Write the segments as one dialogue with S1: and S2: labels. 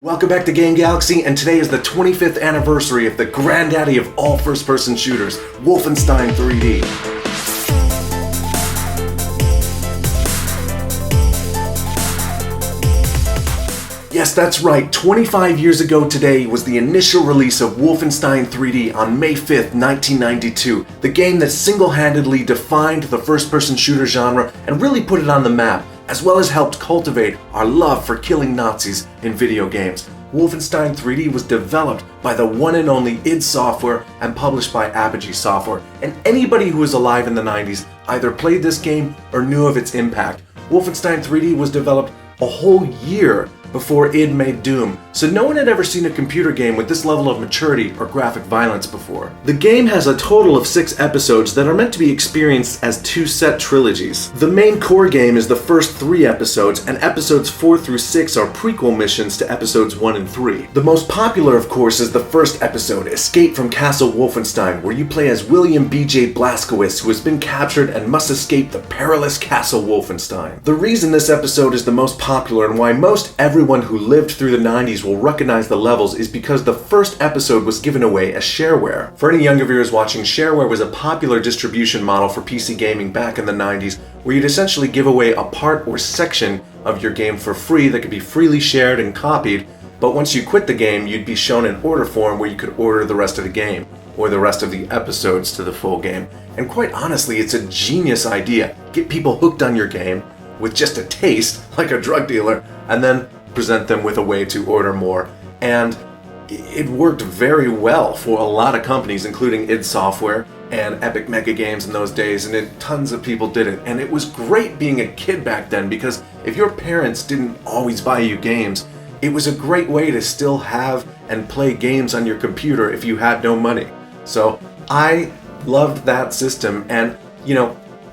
S1: Welcome back to Game Galaxy, and today is the 25th anniversary of the granddaddy of all first-person shooters, Wolfenstein 3D. Yes, that's right, 25 years ago today was the initial release of Wolfenstein 3D on May 5th, 1992, the game that single-handedly defined the first-person shooter genre and really put it on the map, as well as helped cultivate our love for killing Nazis in video games. Wolfenstein 3D was developed by the one and only id Software and published by Apogee Software, and anybody who was alive in the 90s either played this game or knew of its impact. Wolfenstein 3D was developed a whole year before id made Doom, so no one had ever seen a computer game with this level of maturity or graphic violence before. The game has a total of 6 episodes that are meant to be experienced as 2 set trilogies. The main core game is the first 3 episodes, and episodes 4 through 6 are prequel missions to episodes 1 and 3. The most popular, of course, is the first episode, Escape from Castle Wolfenstein, where you play as William B.J. Blazkowicz, who has been captured and must escape the perilous Castle Wolfenstein. The reason this episode is the most popular and why most everyone who lived through the 90s will recognize the levels is because the first episode was given away as shareware. For any younger viewers watching, shareware was a popular distribution model for PC gaming back in the 90s, where you'd essentially give away a part or section of your game for free that could be freely shared and copied, but once you quit the game, you'd be shown an order form where you could order the rest of the game, or the rest of the episodes to the full game. And quite honestly, it's a genius idea. Get people hooked on your game with just a taste, like a drug dealer, and then present them with a way to order more. And it worked very well for a lot of companies, including id Software and Epic Mega Games in those days, and tons of people did it. And it was great being a kid back then, because if your parents didn't always buy you games, it was a great way to still have and play games on your computer if you had no money. So I loved that system, and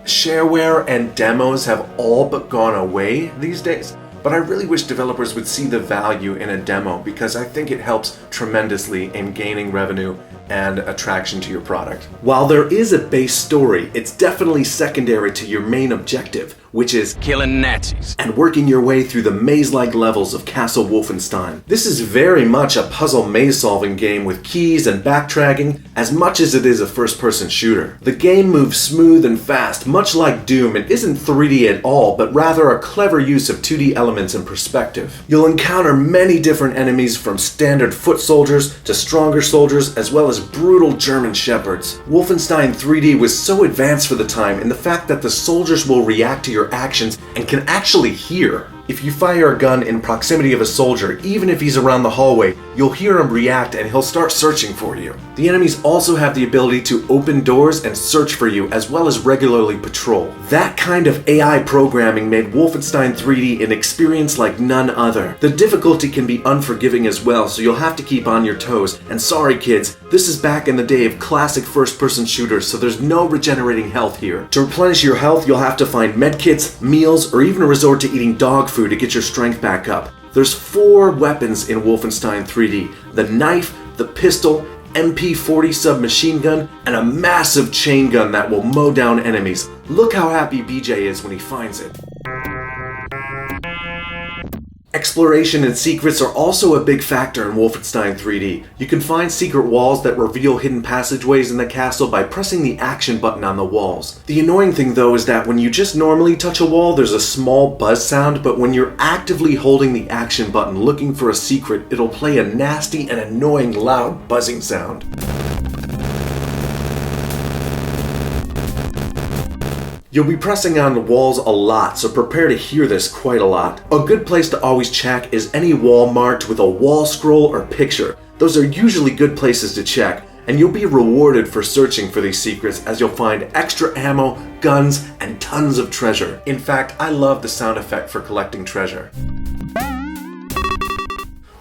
S1: shareware and demos have all but gone away these days. But I really wish developers would see the value in a demo, because I think it helps tremendously in gaining revenue and attraction to your product. While there is a base story, it's definitely secondary to your main objective, which is
S2: killing Nazis
S1: and working your way through the maze-like levels of Castle Wolfenstein. This is very much a puzzle maze-solving game with keys and backtracking as much as it is a first-person shooter. The game moves smooth and fast, much like Doom, and isn't 3D at all, but rather a clever use of 2D elements and perspective. You'll encounter many different enemies, from standard foot soldiers to stronger soldiers, as well as brutal German shepherds. Wolfenstein 3D was so advanced for the time in the fact that the soldiers will react to your actions and can actually hear. If you fire a gun in proximity of a soldier, even if he's around the hallway, you'll hear him react and he'll start searching for you. The enemies also have the ability to open doors and search for you, as well as regularly patrol. That kind of AI programming made Wolfenstein 3D an experience like none other. The difficulty can be unforgiving as well, so you'll have to keep on your toes. And sorry kids, this is back in the day of classic first-person shooters, so there's no regenerating health here. To replenish your health, you'll have to find medkits, meals, or even resort to eating dog food to get your strength back up. There's 4 weapons in Wolfenstein 3D: the knife, the pistol, MP40 submachine gun, and a massive chain gun that will mow down enemies. Look how happy BJ is when he finds it. Exploration and secrets are also a big factor in Wolfenstein 3D. You can find secret walls that reveal hidden passageways in the castle by pressing the action button on the walls. The annoying thing though is that when you just normally touch a wall, there's a small buzz sound, but when you're actively holding the action button looking for a secret, it'll play a nasty and annoying loud buzzing sound. You'll be pressing on the walls a lot, so prepare to hear this quite a lot. A good place to always check is any wall marked with a wall scroll or picture. Those are usually good places to check, and you'll be rewarded for searching for these secrets, as you'll find extra ammo, guns, and tons of treasure. In fact, I love the sound effect for collecting treasure.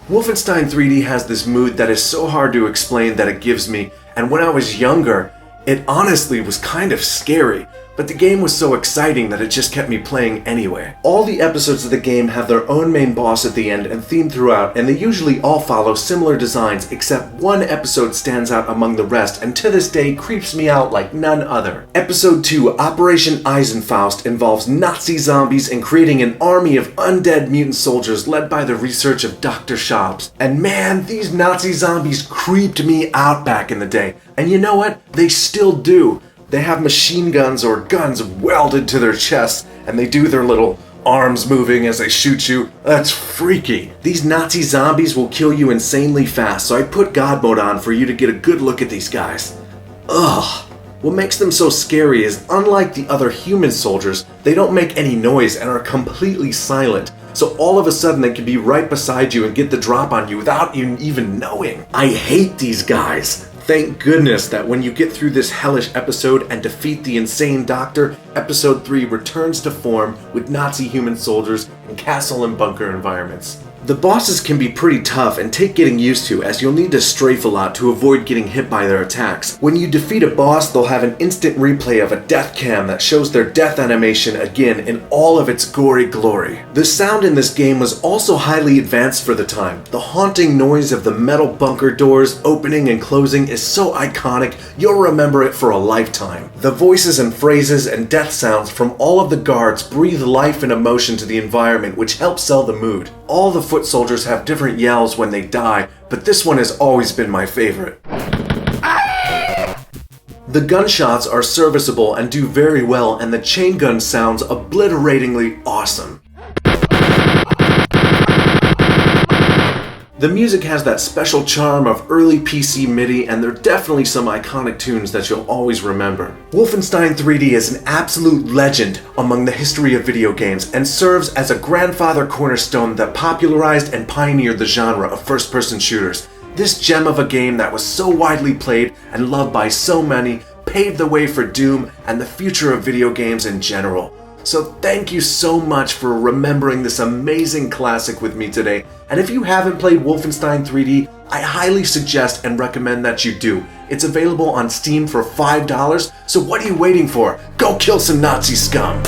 S1: Wolfenstein 3D has this mood that is so hard to explain that it gives me, and when I was younger, it honestly was kind of scary. but the game was so exciting that it just kept me playing anyway. All the episodes of the game have their own main boss at the end and theme throughout, and they usually all follow similar designs, except one episode stands out among the rest and to this day creeps me out like none other. Episode 2, Operation Eisenfaust, involves Nazi zombies and creating an army of undead mutant soldiers led by the research of Dr. Schaub's. And man, these Nazi zombies creeped me out back in the day. And you know what? They still do. They have machine guns or guns welded to their chests, and they do their little arms moving as they shoot you. That's freaky. These Nazi zombies will kill you insanely fast, so I put God mode on for you to get a good look at these guys. Ugh. What makes them so scary is, unlike the other human soldiers, they don't make any noise and are completely silent. So all of a sudden they can be right beside you and get the drop on you without you even knowing. I hate these guys. Thank goodness that when you get through this hellish episode and defeat the insane doctor, episode 3 returns to form with Nazi human soldiers in castle and bunker environments. The bosses can be pretty tough and take getting used to, as you'll need to strafe a lot to avoid getting hit by their attacks. When you defeat a boss, they'll have an instant replay of a death cam that shows their death animation again in all of its gory glory. The sound in this game was also highly advanced for the time. The haunting noise of the metal bunker doors opening and closing is so iconic, you'll remember it for a lifetime. The voices and phrases and death sounds from all of the guards breathe life and emotion to the environment, which helps sell the mood. All the foot soldiers have different yells when they die, but this one has always been my favorite. The gunshots are serviceable and do very well, and the chain gun sounds obliteratingly awesome. The music has that special charm of early PC MIDI, and there are definitely some iconic tunes that you'll always remember. Wolfenstein 3D is an absolute legend among the history of video games and serves as a grandfather cornerstone that popularized and pioneered the genre of first-person shooters. This gem of a game that was so widely played and loved by so many paved the way for Doom and the future of video games in general. So thank you so much for remembering this amazing classic with me today. And if you haven't played Wolfenstein 3D, I highly suggest and recommend that you do. It's available on Steam for $5, so what are you waiting for? Go kill some Nazi scum!